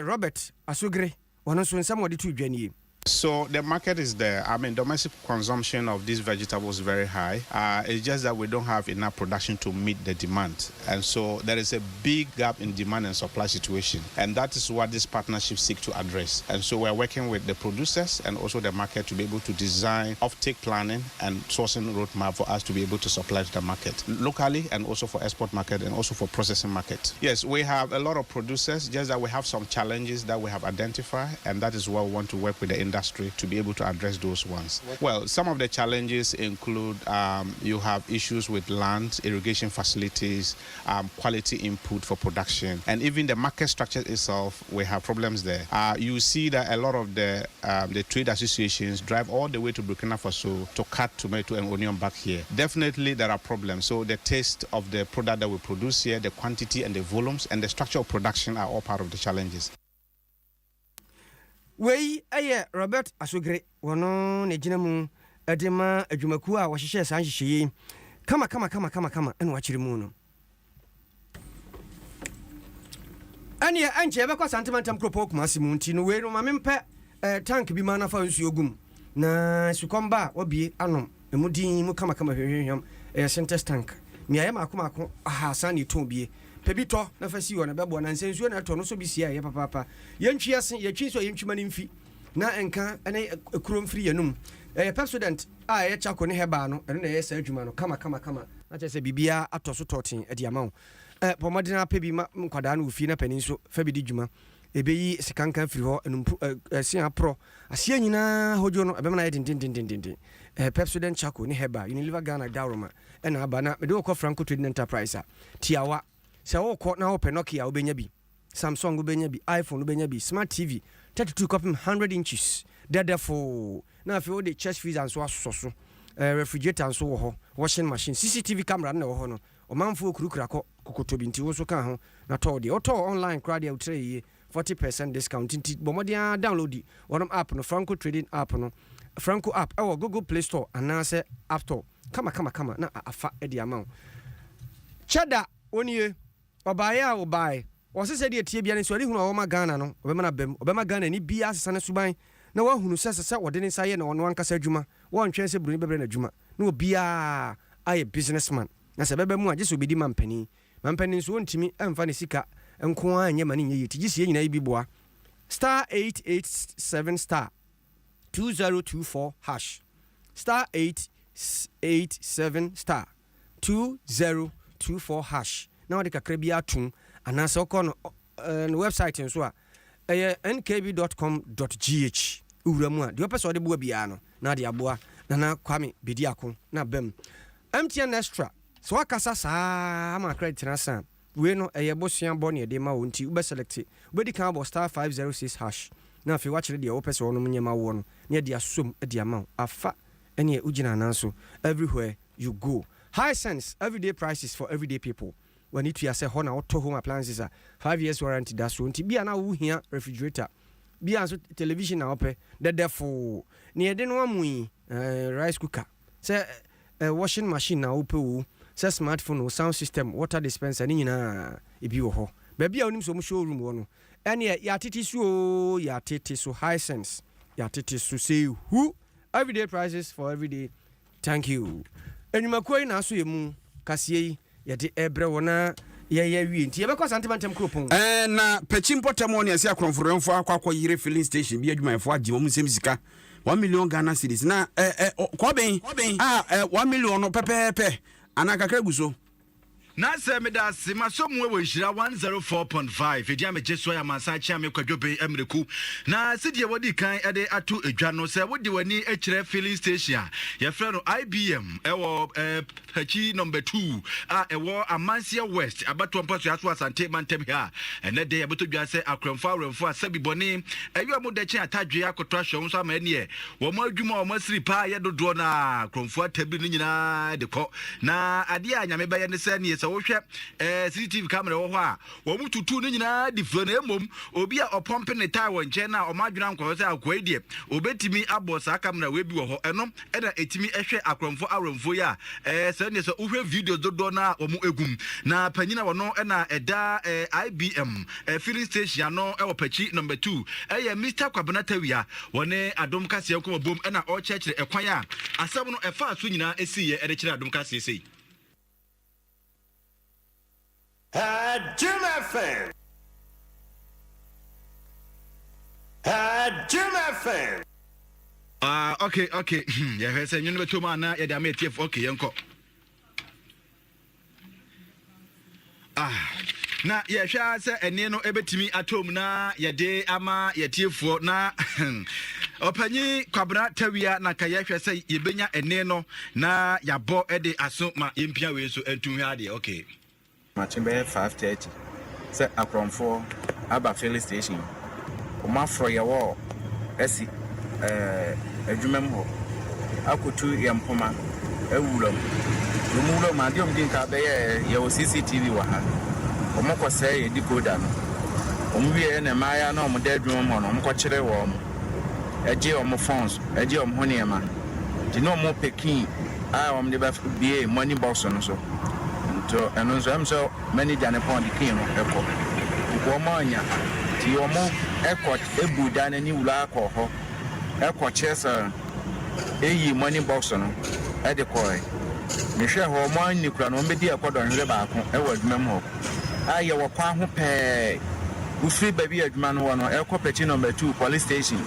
Robert Asogre wono so nsam wode tu dwani. So the market is there. I mean, domestic consumption of these vegetables is very high. It's just that we don't have enough production to meet the demand. And so there is a big gap in demand and supply situation. And that is what this partnership seeks to address. And so we're working with the producers and also the market to be able to design offtake planning and sourcing roadmap for us to be able to supply to the market locally and also for export market and also for processing market. Yes, we have a lot of producers, just that we have some challenges that we have identified, and that is why we want to work with the industry to be able to address those ones. Well, some of the challenges include you have issues with land, irrigation facilities, quality input for production, and even the market structure itself, we have problems there. You see that a lot of the trade associations drive all the way to Burkina Faso to cut tomato and onion back here. Definitely there are problems. So the taste of the product that we produce here, the quantity and the volumes and the structure of production are all part of the challenges. Wei Robert Asogre wono ne gina mu edema adwumaku a wɔhyehyɛ san hyehyɛ kama ɛna wakyere mu no ane anche bɛkɔ santemantam kropo kuma asimu nti no wei no ma mempɛ tank bi ma na fa nsuo gum na sukomba wabie anom emudin mu kama hwehwehwam synthesis tank miaye maako aha ne ton bie pebito na fasi wona bebo na nsensuo na to no so bisia ye papa yentwi ase yetwi so yentwi mani mfi na enka ene ekuro mfiri yanum president a ye chako ne heba no ene na ye sa adwuma no kama na chese bibia atoso totin ade ama pomodina pebi nkwada na ufi na pani so fa bi di dwuma ebeyi sikankan firi ho enumpu asia pro asia nyina hojo no ebema na ye din president chako ne heba Unilever Ghana Daroma ena aba na mede okọ Franco Trading Enterprise tiawa sa wo ko na open Nokia obenya bi Samsung obenya bi iPhone obenya bi Smart TV 32 copy 100 inches therefore na afi wo de chest freezer so asoso refrigerator so wo ho washing machine CCTV camera na wo ho no o manfo kurukura kokotobi nti wo so kan ho na to de auto online crowd ya utre 40% discount nti bomodia download di one app no Franco Trading app no Franco app e wo Google Play Store anase App Store kama na afa e di amount chada onie obaya obai wose se de tie bia ne so ri hunu o ma Ghana no obema na bem obema Ghana ni bia asesa ne suban na wa hunu sese wode ne nsaye na ono ankasa adwuma won twen se bruni bebre na adwuma na obia aye businessman na se bebe mu agye so bedi mampani so wontimi emfa ne sika enko anye mane nye yeti gisi nyina yi biboa star 887 star 2024 hash star 887 star 2024 hash na wade kakra bia atum anase okono website nso a nkb.com.gh uramu a de opese ode boa bia no na de aboa na kwame bediako na bem MTN extra so akasa saa ma credit na san we no bosuan bone de ma wonti ube select ubedi kan bo star 506 hash na afi wa kire de opese wono nyema wo no na de asom de ama afa ene ugina nanso everywhere you go. High sense everyday prices for everyday people. When it we say hona auto home appliances 5 years warranty that so nti bia na wo hia refrigerator bia so television na ope therefore ne de no amui rice cooker say washing machine na wopɛ wo sɛ smartphone wo sound system water dispenser ne nyinaa ebi wɔ hɔ baabi a wonim sɛ ɔmo showroom wɔ no ɛne yɛatete so yɛatete so Hisense yɛatete so say who everyday prices for everyday thank you enwumakuo yi na aso yɛ mu kaseɛ yi yɛde ɛbrɛ wɔ na yɛyɛ wie nti yɛbɛkɔ santemantam kuropɔn na pɛchimpɔtam ne ɛsɛ akorɔmforɔmfo akɔ yire filling station bi adwumayɛfo agye wɔn nsɛm sika 1 million Ghana cedis na kɔbɛn 1 million no pɛpɛɛpɛ ana kakra gu so na sɛ meda se masomu wɔ nhyira 104.5 ɛdi amegye so ya mansa kyea me kwadwobe emreku na sidie wodi kan ɛde ato edwa no sɛ wodi wani akyerɛ filling station yɛfrɛ no IBM ɛwɔ pachi number 2 a ɛwɔ Amansia West abato mpaso aso asante mantem ha ɛnɛ de yɛbɛto dwa sɛ akrɔmfo awrɛmfo asabi bɔne ɛyɛ mo de kye atadwe akɔtɔ ahwɛ so ama ɛne wɔ mo adwuma wɔ mo asiri pa yɛdodoɔ na akrɔmfo atabi no nyinaa de kɔ na ade a nyame bɛyɛ ne sɛ ne wohwɛ CCTV camera wɔ hɔ a wɔn mu tutu ne nyinaa di flo na emom obi a ɔpɔmpe ne tie wɔ nkyɛn na ɔma adwena nkɔɔ sɛ akɔɛ deɛ obetimi abɔ saa camera we bi wɔ hɔ ɛno ɛna etimi ɛhwɛ akrɔmfo awrɛmfo yi a sɛ ne sɛ wohwɛ video dodo na wɔn egum na panyina wɔ no ɛna ɛda IBM filling station no ɛwɔ pachi number 2 ɛyɛ Mr. Kwabena Tawia wɔne Adom Kasiebo kɔmɔ bom ɛna ɔkyerɛkyerɛ ɛkwan a asɛm no ɛfa so nyinaa esi yɛ ɛde kyerɛ Adom Kasiebo sei Adom FM. Adom FM. Okay. Yeah, I said you know to man na ya da me tief okay yenko. Na ya hwa sɛ ene no ebetimi atom na ya de ama ya tiefo na Opanyi Kwabena Tawia na kaya hwɛ sɛ yebenya ene no na yabɔ ede aso ma yempia we so entu hwa de okay. Machimbe 5:30 say akromfo aba filling station oma fro ye wo esi adwumam ho akotu yempoma awuram umulo ma de omdin ka be ye wo CCTV wa ha omo ko say ye decoder no omwie na maya na omo da adwumam ho no omo ko kire wo omo eje omo phones eje omo ho ne ma di no omo pekin a omo de ba bie money box no so so and so many jane pound the king eko manya ti omo eko ebu dan ni wula akọ ho eko chesa eyi money box no e de koi me hwe ho mo ani kura no mbedi akodo hwere baako e wa adwuma mo aye wo kwa ho pe ufiri baby adwuma no no eko peti number 2 police station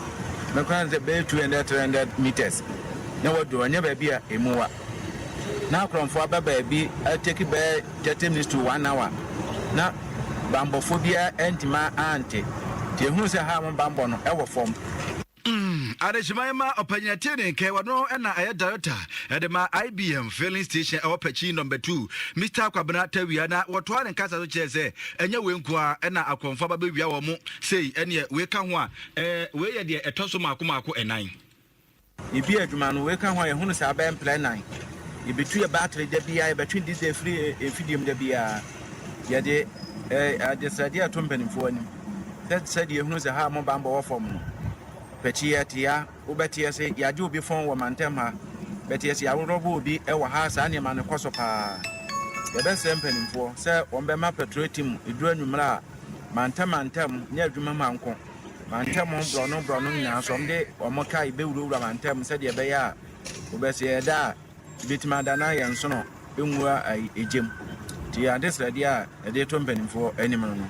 me kwan ze be 200 meters na wodo anya baby a emuwa na akromfo ababa bi take be 30 minutes to 1 hour na bambofobia entima ante te hu se ha mo bambo no e wo fom Adeshima opanyate ne ke wano na aye director edema IBM filling station e pachi number 2 Mr. Kwabena Tawia na woto ane kasa so kire se enye we nko a na akromfo ababa wia wo mo sei ene we ka ho a we ye de etoso mako enan ibi adwuma no we ka ho ye hu se aba employ 9 ibitu ya battery da bia between this free fidium da bia ya de adesadia to mpanimfo anim that said you know ha mo bamba wo form pechi ya ubeti se ya ju bi fon wo mantem ha beti ya awrobo obi e wo ha sa ne ma ne koso pa ya be se mpanimfo se won be ma petrol team edu anwumra mantem nya adwuma manko mantem brono nya so mde o mo kai be wura mantem se de be ya ubesi ya da bitima dana yanso no enwua ejem ti adesra dia ede to mpanimfo animal no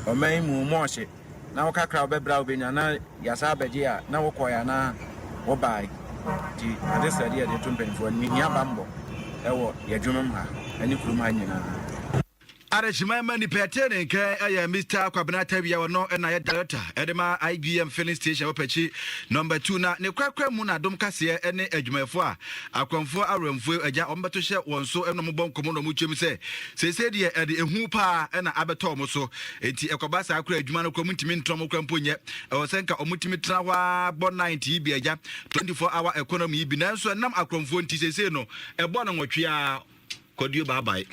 o man mu moche na wo kakra obebra obenya na yasa abeje a na wo koya na wo bai ti adesra dia ede to mpanimfo ni hia bambo ewo yadwumam ha ani kuruma nyina Areshima mani pete ne nke aya Mr. Kwabena Tawia wono na ya director edema IBM filling station opachi number 2 na ne kwakwa mu na Adom Kasiebo ene adwumafo a akwamfo awramfo agya ombeto hye wonso eno mo bonkomo no mu twem se de ede ehu pa na abeto mo so enti ekoba sa akura adwuma no kwamu ntimi ntom kwampo nye o senka omutimi tra wa bo 90 bi agya 24 hour economy bi nanso nam akwamfo nti se no ebo no nwotwe a kodio bye bye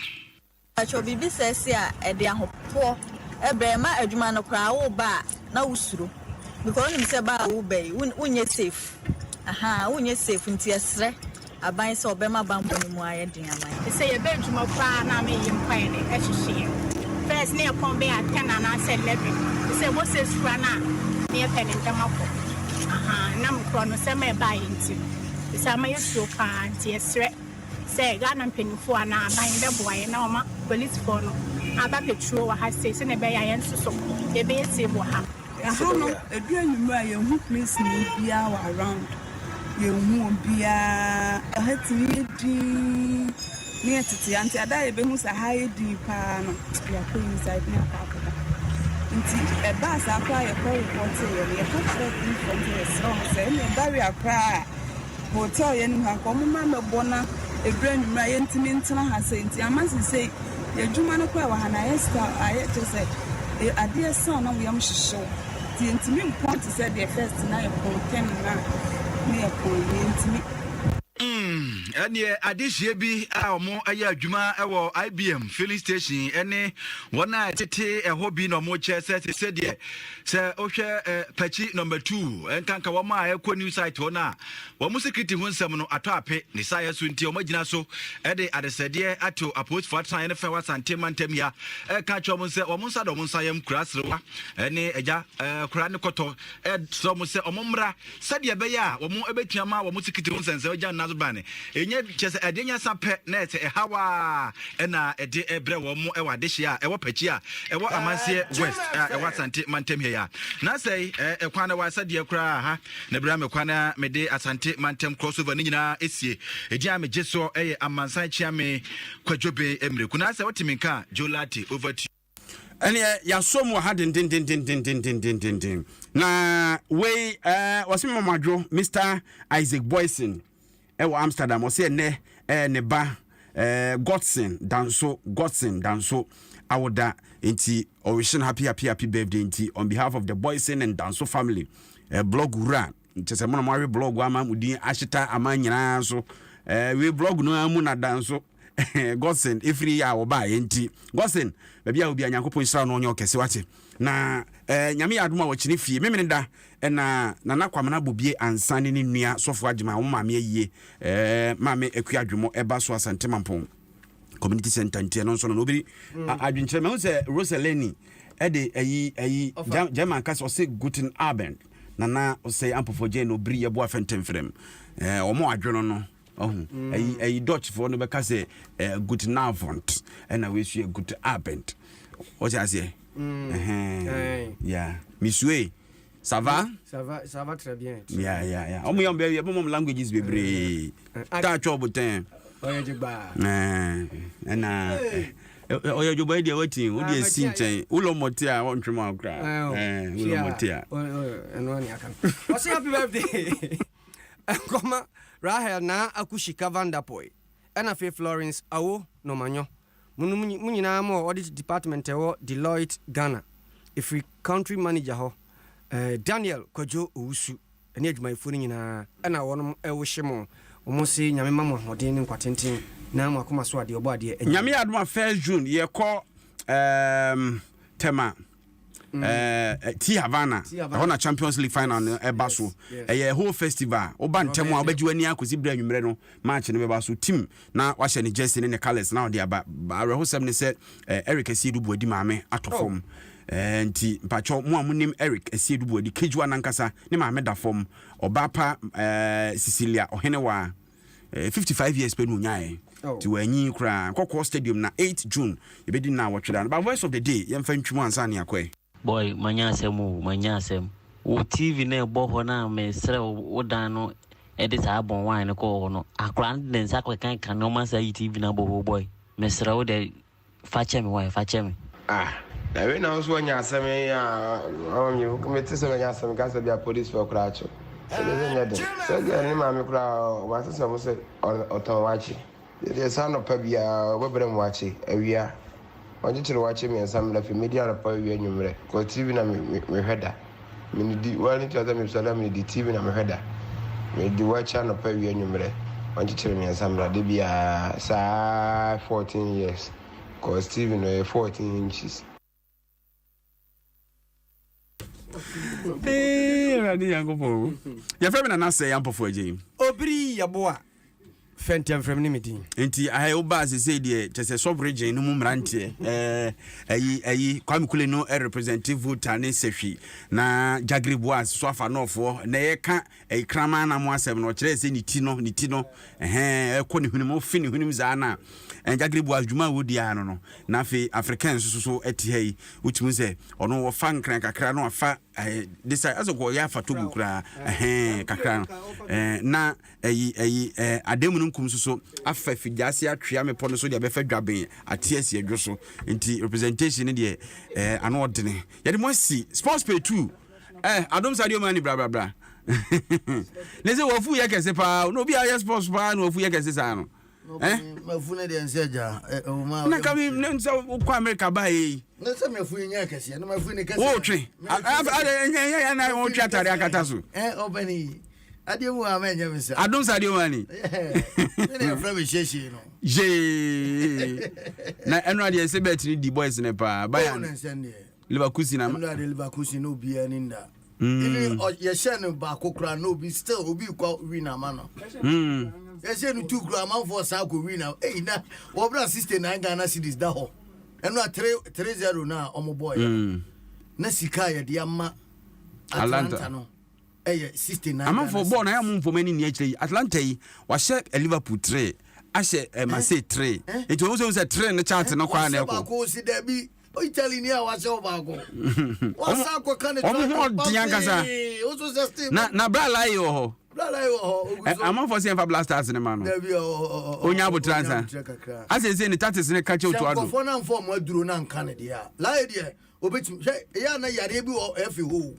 Acho bibi sesi a ede ahopo ebrema adwuma no kra wo ba na usuro because nim se ba wo be unye safe unye safe nti esre aban sɛ ɔbɛma bambɔ no mu ayɛ den aman sɛ yɛbɛ adwuma koraa na meyɛ mpae ne ɛhyehyɛ first ne yɛpɔn bɛyɛ 10 anaasɛ 11 sɛ moses kura no a ne yɛpɛ ne ntɛm akɔ na mekorɔ no sɛ ma ɛbaeɛ nti sɛ ama yɛsuo paa nti yɛserɛ sɛ Ghana mpanimfoɔ anaa aban bɛboa yɛ na ɔma policefoɔ no aba petro wɔ ha sei sɛ ne ɛbɛyɛ yɛn nso so yɛbɛyɛ tie wɔ ha ɛha no ɛdu anwummerɛ a yɛhu police no biara wɔ around yɛhu obiara ɛha tumi yɛ din ne yɛtete anti ada yɛbɛhu sɛ ha yɛ din paa no yɛakɔ inside ne akɔakɔda nti ɛbaa saa koraa yɛkɔ report yɛ no yɛkɔ kyerɛ policefoɔ nti yɛserɛ ho sɛ ɛne ɛbaria koraa hotel yɛ no ha nkɔ ɔmoma mɛbɔ na ɛdu anwummerɛ a yɛntumi ntena ha sɛ nti ama sesei yɛadwuma no koraa wɔ ha na ayɛ sika ayɛ kyɛ sɛ adeɛ sa na woyam hyehyew nti yɛntumi mpɔn te sɛ deɛ first na yɛpɔn 10 na ne yɛpɔn yɛntumi ɛneɛ adehyia bi a ɔmo ayɛ adwuma ɛwɔ IBM filling station ɛne wɔn a tete ɛhɔ bi na ɔmo kyɛ sɛ deɛ sɛ wohwɛ pakyi number 2 ɛnkanka wɔn a ɛkɔ new site hɔ no a wɔn security ho nsɛm no atɔ ape ne saa yɛ so nti ɔmo gyina so ɛde adesɛdeɛ ato apostle atan ne fɛ wasante mantam ya ɛka kyerɛ ɔmo sɛ ɔmo nsa da ɔmo nsa yɛm kura serewa ɛne agya kura ne kɔtɔ ɛsɛ ɔmo sɛ ɔmo mmra sɛdeɛ ɛbɛyɛ a ɔmo ɛbɛtua ma wɔn security ho nsɛnsɛ ɔgya nnaso bane enye kyese edenya sapɛ na ete ehawa na ede ebre wo mo ewa dehyia ewo pachi a ewo amanse west ewa asante mantem he ya na sei ekwan na wasade kura ha na bra me kwan me de asante mantem crossover ni nyina esie edia me geso eye amansan chia me kwadwobe emreku na sei wotimi nka jolati over to ene ya somo ha den na we wasimi mamadwo Mr. Isaac Boyson ewa Amsterdam o se ne ba Godson danso awoda enti o wish happy birthday enti on behalf of the Boyson and Danso family blog ura ntse mo na blog ama mudin ahita ama nyina so we blog no amu na danso Godson every ya oba enti Godson bia obi anyankopon sra no onye okese wache na nyame adoma wo kine fie memene da na nakwamana bobie ansane ne nua sofo agema wo maame ayie maame akuadwemo eba so asante mampon community center ntie no so no obi adwenkyere me ho se Rosaleni ede ayi German kasa o se guten abend na o se ampofo je no bri yebo afentem frem omo adwono no ayi Dutch for no be kase guten abend na we su guten abend o se ase yeah misue ça va très bien yeah on me be mom languages bebre ta choboten oye jigba na oye jobo ide wetin wo dey si nchen ulo mote a won twema akra ulo mote a eno ni aka o say happy birthday koma Rahel na akushika Vanderpoy ena fe Florence awo no manyo munyina mo audit department ewo Deloitte Ghana if country manager ho Daniel Kojo Owusu ene adwumayefo ni nyina ena wonom ewo hyemo omo se nyame mamo hodin ni kwatenten na mo akoma so ade obo ade nyame adoma 1st June ye ko tema T Havana on Champions League final eba so a whole festival oba ntemu obaji wani akosi bra nwumre no match ne beba so team na wa hye ne jersey ne colors na ode aba arehosem ne se Eric Asiedu buadi maame atofom nti mpacho mo amunim Eric Asiedu buadi kejua nankasa ne maame da fom oba pa Cecilia ohenewa 55 years pe no nyae ti wanyi kra kokko stadium na 8 June yebedi na watweda but voice of the day yemfa ntwumu ansa ne akwa boy manyasem o TV na ebo ho na me sere o dan no edit abon wan ko ho no akran den sakle kan no man say TV na bo boy me sere o de fache me na we na so nyasem ya o mi ko me tse me nyasem ka se bia police for kracho se de nyade se de ni ma me kra o ma se mo se oton wachi de sa no pa bia o bebre mo wachi awia onje chiro wachi me nsam la fi media pa awia nyumre ko TV na me heda me di wani to me salam me di TV na me heda me di wacha no pa awia nyumre onje chiro me nsam la de bia sa 14 years ko TV no 14 inches radi yango po ya fe na say yampofo agye obiri yaboa Fentiam from Nimiti. Enti I oba say the just sub region no mumrante ayi kwamkule no representative voter ne sehwi na Jagriboas so afa no fo na ye ka krama na mo asem no kire se ni ti no ko ne hunimo fi ne hunim za na Jagriboas djuma wodi ano no na fe Africans so eti hei uchimu se ono wo fa nkran kakra no afa this aso ya fa to bukura kakra na ademu nkum so afa fidiase atwea me pono so de be fa dwaben atiasi adwo so nti representation de ano odene yede mo si sports pay 2 Adom Sadio Mani bra bra leze wofu ye kese pa no bi a sports pa no wofu ye kese sa no mafuna de nseja o na kami nsa kwa America ba yi nsa mafu nya kese na mafu ne kese wo twe ya na wo twa tare akata so obani ade mu amenya misa Adom Sadio Mani ne fra be sheshi no je na eno ade se bet ni di boys ne pa ba ya Leverkusen na Leverkusen no bia ni nda ili ye shenu ba kokra no bi still obi kwa winner ma no ye shenu two kra man for sa ko winner na wo bra 69 Ghana cedis da ho eno 3-0 na omo boy na sika ye de ama Atlanta no 69 ama for ball na ya mumfo mani ni akire Atlanta yi wa she Liverpool 3 ashe Marseille 3 it was say 3 na chart na kwa na ko ko si da bi Italy ni awase obago wasa ko kan na bra lai ho ama for say blasters ne ma no onya botransa asese ni tatis ne kache otu ado ko na form aduro na nkan de ya lai de obetim ya na yare bi o efi ho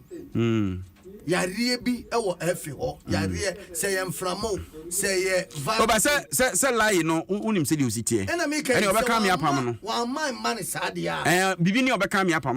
yare bi e wo efi ho yare say yemframo say ye vibe ba say lai no unim se di ositie ene obeka me apam no wa man man sa de ya bibi ni obeka me apam